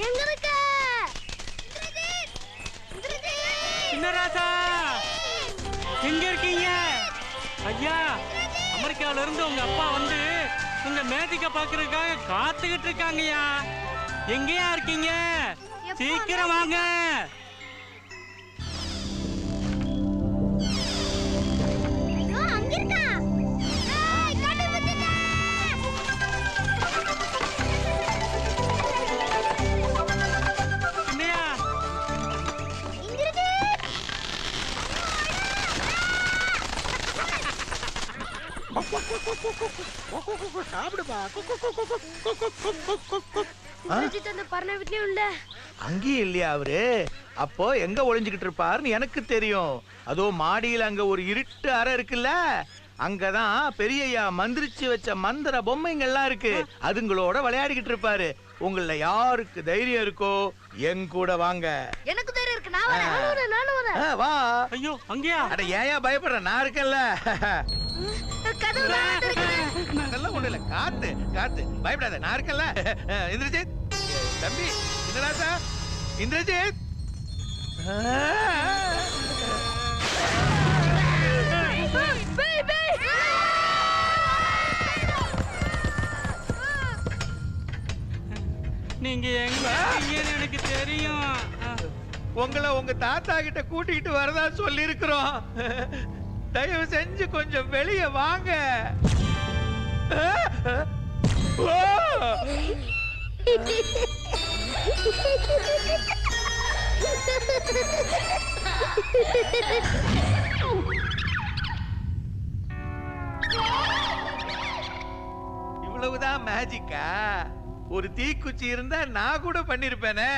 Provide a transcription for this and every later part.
எங்க இருக்க சின்னராசா? எங்க இருக்கீங்க ஐயா? அமெரிக்காவில இருந்து உங்க அப்பா வந்து உங்க மேஜிக்க பாக்குறதுக்காக காத்துக்கிட்டு இருக்காங்கய்யா. எங்கயா இருக்கீங்க? சீக்கிரம் வாங்க. அங்கேயும் இல்லையா அவரு? அப்போ எங்க ஒளிஞ்சுக்கிட்டு இருப்பாருன்னு எனக்கு தெரியும். அதோ மாடியில் அங்க ஒரு இருட்டு அறை இருக்குல்ல, அங்கதான் பெரியய்யா மந்திரிச்சு வச்ச மந்திர பொம்மைங்கள்லாம் இருக்கு. அதுங்களோட விளையாடிக்கிட்டு இருப்பாரு. உங்கள யாருக்கு தைரியம் இருக்கோ என் கூட வாங்க. எனக்கு தைரியம் இருக்கு. நான் வரேன். நானும் வரேன். வா. ஐயோ அங்கயா? அட ஏயா பயப்படுற? நான் இருக்கேன்ல. அதெல்லாம் ஒண்ணு இல்ல. காத்து காத்து பயப்படாத, நான் இருக்கேன்ல. இந்திரஜித் தம்பி, இந்திரராசா, இந்திரஜித். நீங்க எங்க இருக்கீங்கன்னு எனக்கு தெரியும். உங்களை உங்க தாத்தா கிட்ட கூட்டிட்டு வரதா சொல்லி இருக்கிறோம். தயவு செஞ்சு கொஞ்சம் வெளியே வாங்க. இவ்வளவுதான் மேஜிக்கா? ஒரு தீக்குச்சி இருந்தா நான் கூட பண்ணிருப்பேனே.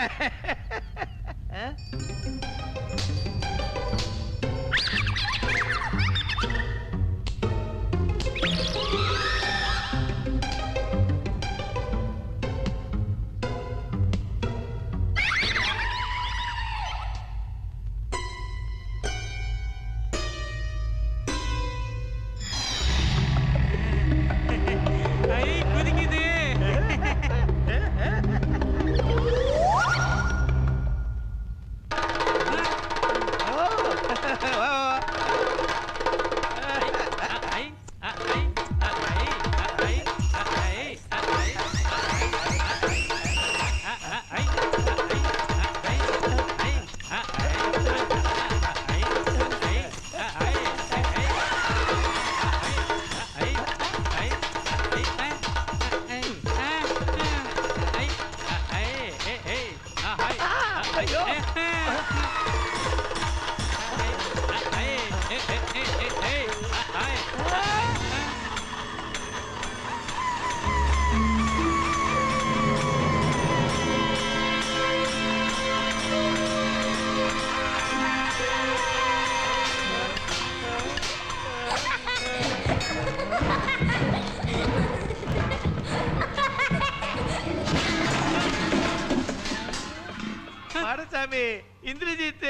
மாடசாமி, இந்திரஜித்.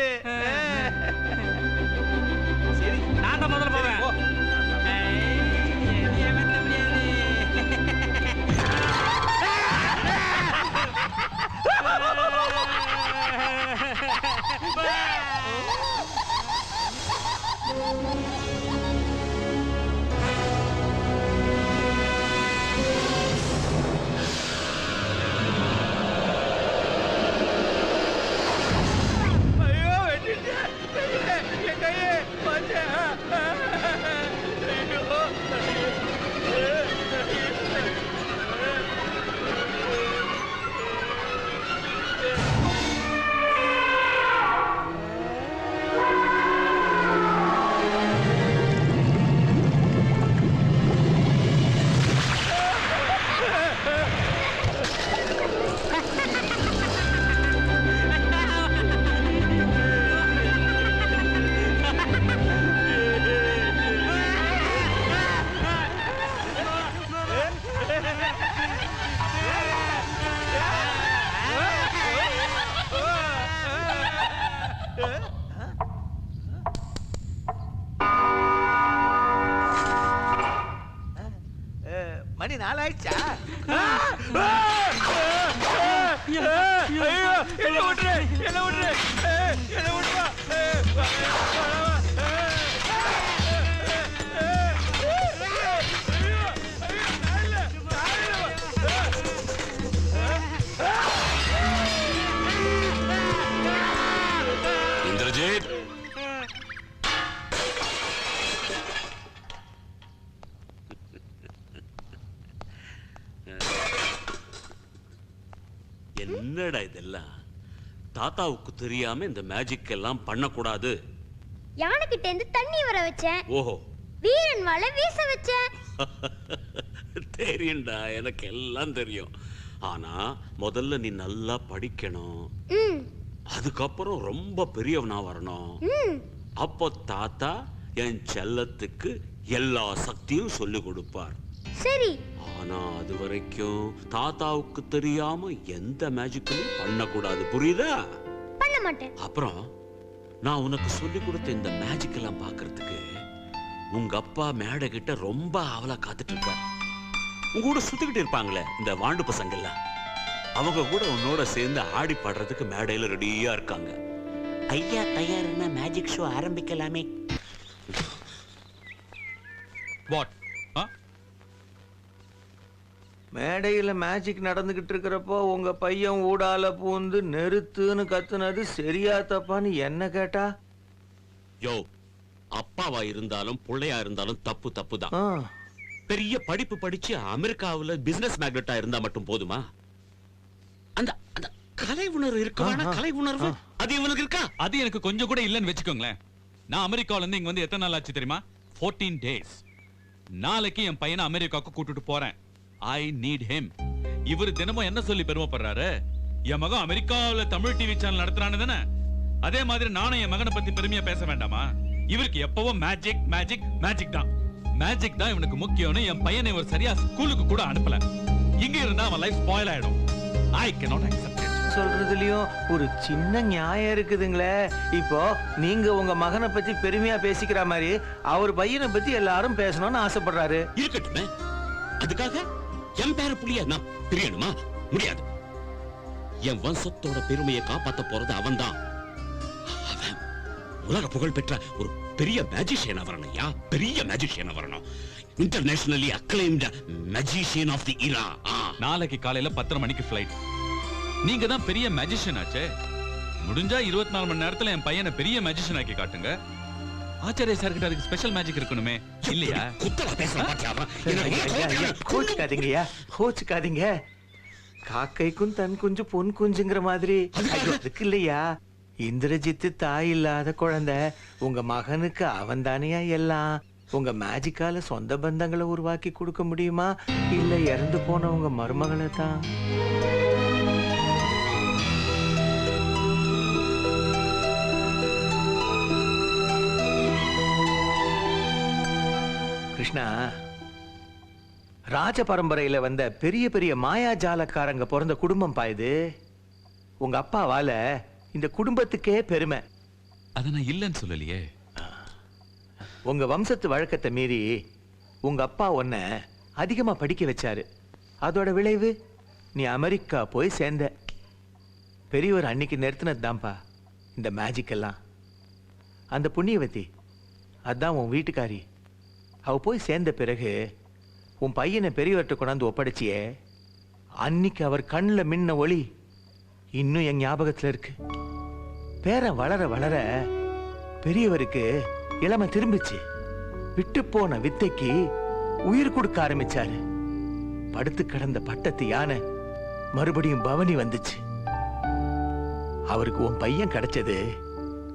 சரி, நான் தான் முதல்ல போவேன். என்ன விட்டுரு என்ன விட்டுரு என்ன விட்டுவா இந்திரஜித், என்னடா இதெல்லாம்? தாத்தாவுக்கு தெரியாம இந்த மேஜிக் எல்லாம் பண்ணக்கூடாது. யானை கிட்ட இருந்து தண்ணி வர வச்சேன். ஓஹோ, வீரன் வலை வீச வச்சேன். தெரியும்டா, எனக்கு எல்லாம் தெரியும். ஆனா முதல்ல நீ நல்லா படிக்கணும். அதுக்கப்புறம் ரொம்ப பெரியவனா வரணும். அப்போ தாத்தா என் செல்லத்துக்கு எல்லா சக்தியும் சொல்லி கொடுப்பார். சரி. ஆனா அது வரைக்கும் தாத்தாவுக்கு தெரியாம எந்த மேஜிக்கும் பண்ணக்கூடாது, புரியுதா? பண்ண மாட்டேன். அப்புறம் நான் உனக்கு சொல்லி கொடுத்த இந்த மேஜிக் எல்லாம் பாக்குறதுக்கு உங்க அப்பா மேடை கிட்ட ரொம்ப ஆவலா காத்துட்டு இருக்காரு. உங்க கூட சுத்திக்கிட்டு இருப்பாங்களே இந்த வாண்டு பசங்க எல்லாம், அவங்க கூட உன்னோட சேர்ந்து ஆடி பாடுறதுக்கு மேடையில ரெடியா இருக்காங்க. ஐயா தயார்னா மேஜிக் ஷோ ஆரம்பிக்கலாமே. வாட்? மேடையில மேஜிக் நடந்துகிட்டு இருக்கிறப்போ உங்க பையன் ஊடால பூந்து நெருத்துன்னு கத்துனது சரியா தப்பான்னு என்ன கேட்டா? யோ, அப்பாவா இருந்தாலும் பிள்ளையா இருந்தாலும் தப்பு தப்பு தான். பெரிய படிப்பு படிச்சு அமெரிக்காவுல பிசினஸ் மேக்னெட்டா இருந்தா மட்டும் போதுமா? அந்த அந்த கலை உணர்வு இருக்குவானா? கலை உணர்வு அது இவனுக்கு இருக்கா? அது எனக்கு கொஞ்சம் கூட இல்லன்னு வெச்சுக்கோங்களேன். நான் அமெரிக்கால இருந்து இங்க வந்து எத்தனை நாள் ஆச்சு தெரியுமா? 14 days. நாளைக்கு என் பையனை அமெரிக்காவுக்கு கூட்டிட்டு போறேன். I need him. இவரு தினமும் என்ன சொல்லி பெருமைப்படுறாரு? என் மகன் அமெரிக்காவுல தமிழ் டிவி சேனல் நடத்துறான்னு தானே? அதே மாதிரி நானும் என் மகனை பத்தி பெருமையா பேச வேண்டாமா? இவருக்கு எப்பவும் மேஜிக் மேஜிக் மேஜிக் தான். மேஜிக் தான் இவனுக்கு முக்கியம்னு என் பையனை ஒரு சரியா ஸ்கூலுக்கு கூட அனுப்பல. இங்க இருந்தா அவன் லைஃப் ஸ்பாயில் ஆயிடும். I cannot accept it. சொல்றதுலயும் ஒரு சின்ன நியாயம் இருக்குதுங்களே. இப்போ நீங்க உங்க மகனை பத்தி பெருமையா பேசிக்கிற மாதிரி அவர் பையனை பத்தி எல்லாரும் பேசணும்னு ஆசைப்படுறாரு. இருக்கட்டுமே, அதுக்காக என் பேர புள்ளிய நான் பிரியணுமா? முடியாது. என் வம்சத்தோட பெருமையை காப்பாத்த போறது அவன்தான். அவன் உலக புகழ் பெற்ற ஒரு பெரிய மேஜிஷியன் வரணும்யா, பெரிய மேஜிஷியன் வரணும். Internationally acclaimed magician of the era. நாளைக்கு காலையில 10:30 மணிக்கு ஃளைட். நீங்க தான் பெரிய மேஜிஷியன் ஆச்சே. முடிஞ்சா 24 மணி நேரத்துல என் பையனை பெரிய மேஜிஷியன் ஆக்கி காட்டுங்க. ஆச்சாரிய சார் கிட்ட அதுக்கு ஸ்பெஷல் மேஜிக் இருக்கணுமே, இல்லையா? குத்தல பேச கோச்சுக்காதீங்கய்யா, கோச்சுக்காதீங்க. காக்கைக்கும் தன் குஞ்சு பொன் குஞ்சுங்கிற மாதிரி அதுக்கு இல்லையா. இந்திரஜித் தாய் இல்லாத குழந்தை, உங்க மகனுக்கு அவன் தானையா எல்லாம். உங்க மேஜிக்கால சொந்த பந்தங்களை உருவாக்கி கொடுக்க முடியுமா, இல்ல இறந்து போன உங்க மருமகளை தான்? கிருஷ்ணா, ராஜ பரம்பரையில வந்த பெரிய பெரிய மாயாஜாலக்காரங்க பிறந்த குடும்பம் பாயுது. உங்க அப்பாவால இந்த குடும்பத்துக்கே பெருமை. அத நான் இல்லன்னு சொல்லலையே. உங்க வம்சத்து வழக்கத்தை மீறி உங்க அப்பா உன்னை அதிகமா படிக்க வச்சாரு. அதோட விளைவு நீ அமெரிக்கா போய் சேர்ந்த. பெரியவர் அன்னைக்கு நிறுத்தினதுதான்ப்பா இந்த மேஜிக் எல்லாம். அந்த புண்ணியவதி அதான் உன் வீட்டுக்காரி. அவ போய் சேர்ந்த பிறகு உன் பையனை பெரியவர்கிட்ட கொண்டாந்து ஒப்படைச்சியே, அன்னைக்கு அவர் கண்ணில் மின்ன ஒளி இன்னும் என் ஞாபகத்துல இருக்கு. பேரன் வளர வளர பெரியவருக்கு இளமை திரும்பிச்சு. விட்டு போன வித்தைக்கு உயிர் கொடுக்க ஆரம்பிச்சாரு. படுத்து கிடந்த பட்டத்து யானை மறுபடியும் பவனி வந்துச்சு. அவருக்கு உன் பையன் கிடைச்சது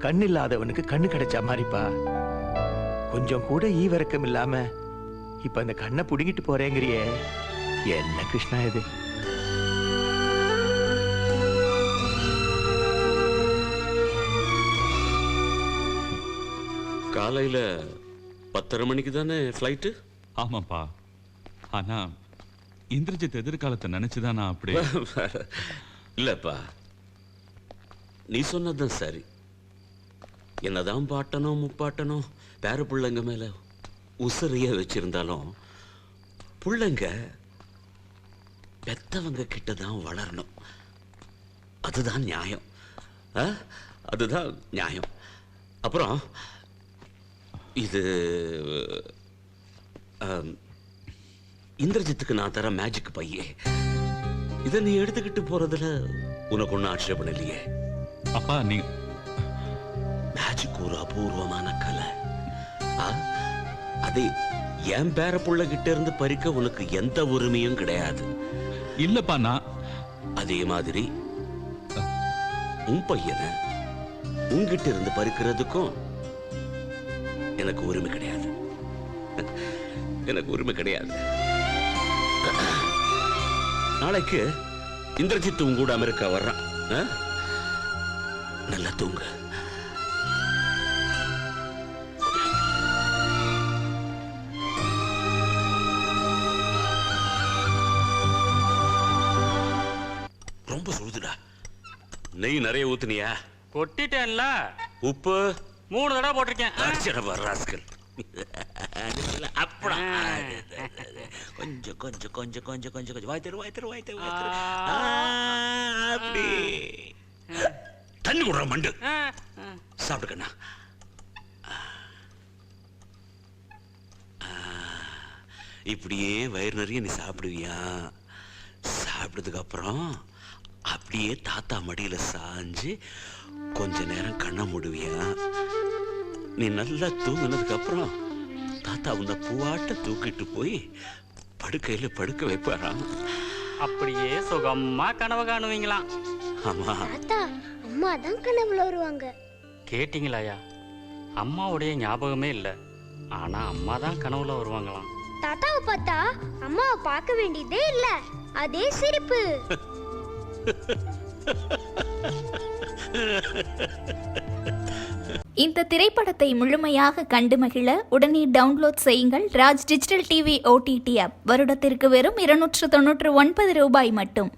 கண்ணில்லாதவனுக்கு கண்ணு கிடைச்சா மாதிரிப்பா. கொஞ்சம் கூட ஈவரக்கம் இல்லாம இப்ப அந்த கண்ணை புடுங்கிட்டு போறேங்கிறியே, என்ன கிருஷ்ணா இது? காலையில 10:30 மணிக்கு தானே ஃப்ளைட்டு? ஆமாப்பா. ஆனா இந்திரஜித் எதிர்காலத்தை நினைச்சுதான் நான் அப்படி. இல்லப்பா, நீ சொன்னதுதான் சரி. என்னதான் பாட்டனும் முப்பாட்டனும் பேர பிள்ளைங்க மேல உசரிய வச்சிருந்தாலும் பிள்ளைங்க பெத்தவங்க கிட்டதான் வளரணும். அதுதான் நியாயம். அதுதான் நியாயம். அப்புறம் இது இந்திரஜித்துக்கு நான் தர மேஜிக் பையே, இதை நீ எடுத்துக்கிட்டு போறதுல உனக்கு ஒன்னும் ஆட்சேபம் இல்லையே. அப்பா நீ மேஜிக் ஒரு அபூர்வமான கலை. அதை என் பேர புள்ள கிட்ட இருந்து பறிக்க உனக்கு எந்த உரிமையும் கிடையாது. இல்லப்பா, நான் அதே மாதிரி உன் பையனை உன்கிட்ட இருந்து பறிக்கிறதுக்கும் எனக்கு உரிமை கிடையாது. எனக்கு உரிமை கிடையாது. நாளைக்கு இந்திரஜித் உன் கூட அமெரிக்கா வர்றான். நல்லா தூங்கு. ரொம்ப சுடுதுடா. நெய் நிறைய ஊத்துனியா? கொட்டிட்டேன்ல. உப்பு 3 தடவை போட்டிருக்கேன். ராஸ்கல். அப்படா கொஞ்சம் கொஞ்சம் கொஞ்சம் கொஞ்சம் கொஞ்சம் கொஞ்சம் வாய்த்தரு வாய்த்தரு வாய்த்தரு அப்படி தண்ணி கொடுற மண்டு. சாப்பிட்டுக்கண்ணா. இப்படியே வயிறு நிறைய நீ சாப்பிடுவியா? சாப்பிட்டதுக்கு அப்புறம் அப்படியே தாத்தா மடியில சாஞ்சு கொஞ்ச நேரம் கண்ணை மூடுவியா? நீ நல்லா தூங்கினதுக்கு அப்புறம் தாத்தா உன்னை பூவாட்ட தூக்கிட்டு போய் படுக்கையில படுக்க வைப்பாராம். அப்படியே சுகமா கனவு காணுவீங்களாம். ஆமா. தாத்தா அம்மா தான் கனவுல வருவாங்க. கேட்டீங்களாயா? அம்மாவுடைய ஞாபகமே இல்ல, ஆனா அம்மா தான் கனவுல வருவாங்களாம். தாத்தாவை பார்த்தா அம்மாவை பார்க்க வேண்டியதே இல்ல, அதே சிரிப்பு. இந்த திரைப்படத்தை முழுமையாக கண்டு மகிழ உடனே டவுன்லோட் செய்யுங்கள் Raj digital TV OTT app. வருடத்திற்கு வெறும் 299 ரூபாய் மட்டும்.